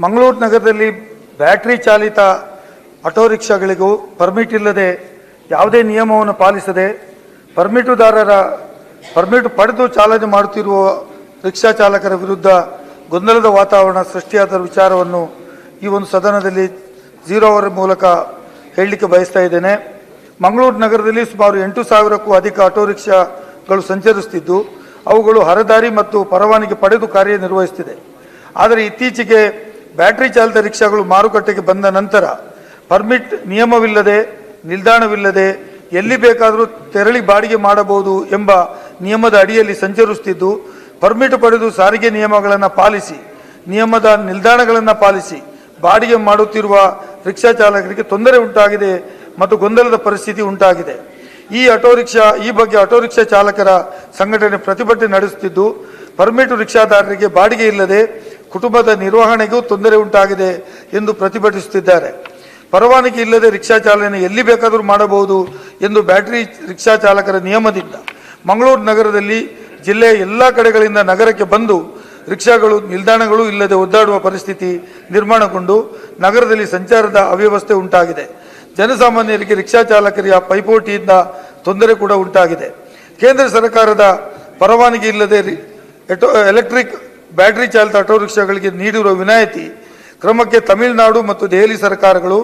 ಮಂಗಳೂರು ನಗರದಲ್ಲಿ ಬ್ಯಾಟರಿ ಚಾಲಿತ auto ರಿಕ್ಷಾಗಳಿಗೂ permit ಇಲ್ಲದೆ ಯಾವುದೇ ನಿಯಮವನ್ನು ಪಾಲಿಸದೆ ಪರ್ಮಿಟ್ ಪಡೆದು ಚಾಲನೆ ಮಾಡುತ್ತಿರುವ ರಿಕ್ಷಾ ಚಾಲಕರ ವಿರುದ್ಧ ಗೊಂದಲದ ವಾತಾವರಣ ಸೃಷ್ಟಿಯಾದ ವಿಚಾರವನ್ನು ಈ ಒಂದು ಸದನದಲ್ಲಿ 0 ಅವರ್ ಮೂಲಕ ಹೇಳಲಿಕ್ಕೆ ಬಯಸ್ತಾ ಇದ್ದೇನೆ. ಮಂಗಳೂರು ನಗರದಲ್ಲಿ ಸುಮಾರು 8,000ಕ್ಕೂ ಅಧಿಕ ಆಟೋ ರಿಕ್ಷಾಗಳು ಸಂಚರಿಸುತ್ತಿದ್ದು ಅವುಗಳು ಹರದಾರಿ ಮತ್ತು ಪರವಾನಗಿ ಪಡೆದು ಕಾರ್ಯನಿರ್ವಹಿಸುತ್ತಿದೆ. ಆದರೆ ಇತ್ತೀಚೆಗೆ ಬ್ಯಾಟರಿ ಚಾಲಿತ ರಿಕ್ಷಾಗಳು ಮಾರುಕಟ್ಟೆಗೆ ಬಂದ ನಂತರ ಪರ್ಮಿಟ್ ನಿಯಮವಿಲ್ಲದೆ, ನಿಲ್ದಾಣವಿಲ್ಲದೆ ಎಲ್ಲಿ ಬೇಕಾದರೂ ತೆರಳಿ ಬಾಡಿಗೆ ಮಾಡಬಹುದು ಎಂಬ ನಿಯಮದ ಅಡಿಯಲ್ಲಿ ಸಂಚರಿಸುತ್ತಿದ್ದು, ಪರ್ಮಿಟ್ ಪಡೆದು ಸಾರಿಗೆ ನಿಯಮಗಳನ್ನು ಪಾಲಿಸಿ, ನಿಯಮದ ನಿಲ್ದಾಣಗಳನ್ನು ಪಾಲಿಸಿ ಬಾಡಿಗೆ ಮಾಡುತ್ತಿರುವ ರಿಕ್ಷಾ ಚಾಲಕರಿಗೆ ತೊಂದರೆ ಉಂಟಾಗಿದೆ ಮತ್ತು ಗೊಂದಲದ ಪರಿಸ್ಥಿತಿ ಉಂಟಾಗಿದೆ. ಈ ಬಗ್ಗೆ ಆಟೋ ರಿಕ್ಷಾ ಚಾಲಕರ ಸಂಘಟನೆ ಪ್ರತಿಭಟನೆ ನಡೆಸುತ್ತಿದ್ದು, ಪರ್ಮಿಟ್ ರಿಕ್ಷಾದಾರರಿಗೆ ಬಾಡಿಗೆ ಇಲ್ಲದೆ ಕುಟುಂಬದ ನಿರ್ವಹಣೆಗೂ ತೊಂದರೆ ಉಂಟಾಗಿದೆ ಎಂದು ಪ್ರತಿಭಟಿಸುತ್ತಿದ್ದಾರೆ. ಪರವಾನಗಿ ಇಲ್ಲದೆ ರಿಕ್ಷಾ ಚಾಲನೆ ಎಲ್ಲಿ ಬೇಕಾದರೂ ಮಾಡಬಹುದು ಎಂದು ಬ್ಯಾಟರಿ ರಿಕ್ಷಾ ಚಾಲಕರ ನಿಯಮದಿಂದ ಮಂಗಳೂರು ನಗರದಲ್ಲಿ ಜಿಲ್ಲೆಯ ಎಲ್ಲ ಕಡೆಗಳಿಂದ ನಗರಕ್ಕೆ ಬಂದು ರಿಕ್ಷಾಗಳು ನಿಲ್ದಾಣಗಳು ಇಲ್ಲದೆ ಒದ್ದಾಡುವ ಪರಿಸ್ಥಿತಿ ನಿರ್ಮಾಣಗೊಂಡು ನಗರದಲ್ಲಿ ಸಂಚಾರದ ಅವ್ಯವಸ್ಥೆ ಉಂಟಾಗಿದೆ. ಜನಸಾಮಾನ್ಯರಿಗೆ ರಿಕ್ಷಾ ಚಾಲಕರ ಪೈಪೋಟಿಯಿಂದ ತೊಂದರೆ ಕೂಡ ಉಂಟಾಗಿದೆ. ಕೇಂದ್ರ ಸರ್ಕಾರದ ಪರವಾನಗಿ ಇಲ್ಲದೆ ಎಲೆಕ್ಟ್ರಿಕ್ ಬ್ಯಾಟರಿ ಚಾಲಿತ ಆಟೋ ರಿಕ್ಷಾಗಳಿಗೆ ನೀಡಿರುವ ವಿನಾಯಿತಿ ಕ್ರಮಕ್ಕೆ ತಮಿಳುನಾಡು ಮತ್ತು ದೆಹಲಿ ಸರ್ಕಾರಗಳು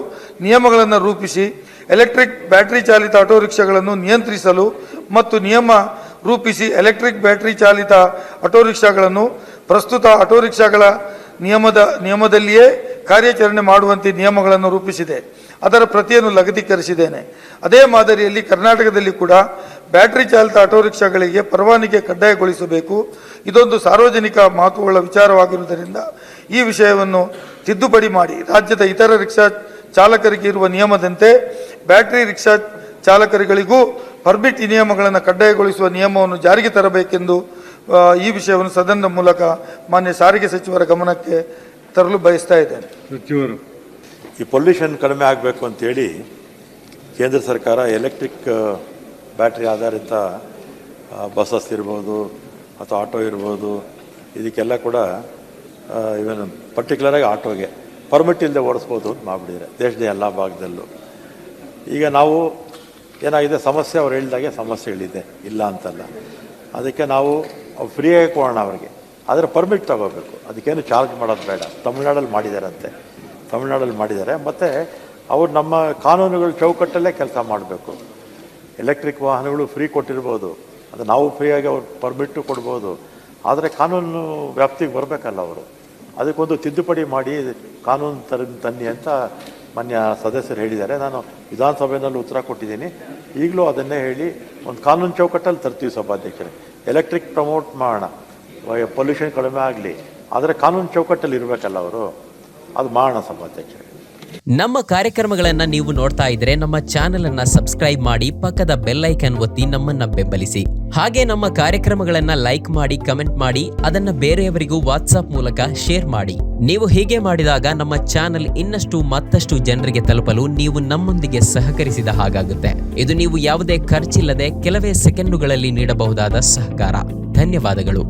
ನಿಯಮಗಳನ್ನು ರೂಪಿಸಿ ಎಲೆಕ್ಟ್ರಿಕ್ ಬ್ಯಾಟರಿ ಚಾಲಿತ ಆಟೋ ರಿಕ್ಷಾಗಳನ್ನು ನಿಯಂತ್ರಿಸಲು ಮತ್ತು ನಿಯಮ ರೂಪಿಸಿ ಎಲೆಕ್ಟ್ರಿಕ್ ಬ್ಯಾಟರಿ ಚಾಲಿತ ಆಟೋ ರಿಕ್ಷಾಗಳನ್ನು ಪ್ರಸ್ತುತ ಆಟೋ ರಿಕ್ಷಾಗಳ ನಿಯಮದಲ್ಲಿಯೇ ಕಾರ್ಯಾಚರಣೆ ಮಾಡುವಂತೆ ನಿಯಮಗಳನ್ನು ರೂಪಿಸಿದೆ. ಅದರ ಪ್ರತಿಯನ್ನು ಲಗದೀಕರಿಸಿದ್ದೇನೆ. ಅದೇ ಮಾದರಿಯಲ್ಲಿ ಕರ್ನಾಟಕದಲ್ಲಿ ಕೂಡ ಬ್ಯಾಟರಿ ಚಾಲಿತ ಆಟೋ ರಿಕ್ಷಾಗಳಿಗೆ ಪರವಾನಗಿ ಕಡ್ಡಾಯಗೊಳಿಸಬೇಕು. ಇದೊಂದು ಸಾರ್ವಜನಿಕ ಮಹತ್ವವುಳ್ಳ ವಿಚಾರವಾಗಿರುವುದರಿಂದ ಈ ವಿಷಯವನ್ನು ತಿದ್ದುಪಡಿ ಮಾಡಿ ರಾಜ್ಯದ ಇತರ ರಿಕ್ಷಾ ಚಾಲಕರಿಗೆ ಇರುವ ನಿಯಮದಂತೆ ಬ್ಯಾಟರಿ ರಿಕ್ಷಾ ಚಾಲಕರುಗಳಿಗೂ ಪರ್ಮಿಟ್ ನಿಯಮಗಳನ್ನು ಕಡ್ಡಾಯಗೊಳಿಸುವ ನಿಯಮವನ್ನು ಜಾರಿಗೆ ತರಬೇಕೆಂದು ಈ ವಿಷಯವನ್ನು ಸದನದ ಮೂಲಕ ಮಾನ್ಯ ಸಾರಿಗೆ ಸಚಿವರ ಗಮನಕ್ಕೆ ತರಲು ಬಯಸ್ತಾ ಇದ್ದೇನೆ. ಸಚಿವರು, ಈ ಪೊಲ್ಯೂಷನ್ ಕಡಿಮೆ ಆಗಬೇಕು ಅಂತೇಳಿ ಕೇಂದ್ರ ಸರ್ಕಾರ ಎಲೆಕ್ಟ್ರಿಕ್ ಬ್ಯಾಟ್ರಿ ಆಧಾರಿತ ಬಸ್ಸಸ್ ಇರ್ಬೋದು ಅಥವಾ ಆಟೋ ಇರ್ಬೋದು, ಇದಕ್ಕೆಲ್ಲ ಕೂಡ ಇವನ್ ಪರ್ಟಿಕ್ಯುಲರಾಗಿ ಆಟೋಗೆ ಪರ್ಮಿಟ್ ಇಲ್ಲದೆ ಓಡಿಸ್ಬೋದು ಅಂತ ಮಾಡಿಬಿಟ್ಟಿದ್ದಾರೆ ದೇಶದ ಎಲ್ಲ ಭಾಗದಲ್ಲೂ. ಈಗ ನಾವು ಏನಾಗಿದೆ ಸಮಸ್ಯೆ ಅವ್ರು ಹೇಳಿದಾಗೆ ಸಮಸ್ಯೆಗಳಿದೆ, ಇಲ್ಲ ಅಂತಲ್ಲ. ಅದಕ್ಕೆ ನಾವು ಫ್ರೀಯಾಗಿ ಕೊಡೋಣ ಅವ್ರಿಗೆ, ಆದರೆ ಪರ್ಮಿಟ್ ತಗೋಬೇಕು. ಅದಕ್ಕೇನು ಚಾರ್ಜ್ ಮಾಡೋದು ಬೇಡ. ತಮಿಳ್ನಾಡಲ್ಲಿ ಮಾಡಿದ್ದಾರೆ. ಮತ್ತು ಅವ್ರು ನಮ್ಮ ಕಾನೂನುಗಳ ಚೌಕಟ್ಟಲ್ಲೇ ಕೆಲಸ ಮಾಡಬೇಕು. ಎಲೆಕ್ಟ್ರಿಕ್ ವಾಹನಗಳು ಫ್ರೀ ಕೊಟ್ಟಿರ್ಬೋದು, ಅದು ನಾವು ಫ್ರೀಯಾಗಿ ಅವ್ರು ಪರ್ಮಿಟ್ಟು ಕೊಡ್ಬೋದು, ಆದರೆ ಕಾನೂನು ವ್ಯಾಪ್ತಿಗೆ ಬರಬೇಕಲ್ಲ ಅವರು. ಅದಕ್ಕೊಂದು ತಿದ್ದುಪಡಿ ಮಾಡಿ ಕಾನೂನು ತನ್ನಿ ಅಂತ ಮಾನ್ಯ ಸದಸ್ಯರು ಹೇಳಿದ್ದಾರೆ. ನಾನು ವಿಧಾನಸಭೆಯಲ್ಲಿ ಉತ್ತರ ಕೊಟ್ಟಿದ್ದೀನಿ. ಈಗಲೂ ಅದನ್ನೇ ಹೇಳಿ ಒಂದು ಕಾನೂನು ಚೌಕಟ್ಟಲ್ಲಿ ತರ್ತೀವಿ ಸಭಾಧ್ಯಕ್ಷರೇ. ಎಲೆಕ್ಟ್ರಿಕ್ ಪ್ರಮೋಟ್ ಮಾಡೋಣ, ಪೊಲ್ಯೂಷನ್ ಕಡಿಮೆ ಆಗಲಿ, ಆದರೆ ಕಾನೂನು ಚೌಕಟ್ಟಲ್ಲಿ ಇರಬೇಕಲ್ಲ ಅವರು. ಅದು ಮಾಡೋಣ ಸಭಾಧ್ಯಕ್ಷರೇ. ನಮ್ಮ ಕಾರ್ಯಕ್ರಮಗಳನ್ನು ನೀವು ನೋಡ್ತಾ ಇದ್ರೆ ನಮ್ಮ ಚಾನೆಲ್ ಅನ್ನ ಸಬ್ಸ್ಕ್ರೈಬ್ ಮಾಡಿ, ಪಕ್ಕದ ಬೆಲ್ ಐಕಾನ್ ಒತ್ತಿ ನಮ್ಮನ್ನ ಬೆಂಬಲಿಸಿ. ಹಾಗೆ ನಮ್ಮ ಕಾರ್ಯಕ್ರಮಗಳನ್ನ ಲೈಕ್ ಮಾಡಿ, ಕಮೆಂಟ್ ಮಾಡಿ, ಅದನ್ನ ಬೇರೆಯವರಿಗೂ ವಾಟ್ಸ್ಆಪ್ ಮೂಲಕ ಶೇರ್ ಮಾಡಿ. ನೀವು ಹೀಗೆ ಮಾಡಿದಾಗ ನಮ್ಮ ಚಾನೆಲ್ ಮತ್ತಷ್ಟು ಜನರಿಗೆ ತಲುಪಲು ನೀವು ನಮ್ಮೊಂದಿಗೆ ಸಹಕರಿಸಿದ ಹಾಗಾಗುತ್ತೆ. ಇದು ನೀವು ಯಾವುದೇ ಖರ್ಚಿಲ್ಲದೆ ಕೆಲವೇ ಸೆಕೆಂಡುಗಳಲ್ಲಿ ನೀಡಬಹುದಾದ ಸಹಕಾರ. ಧನ್ಯವಾದಗಳು.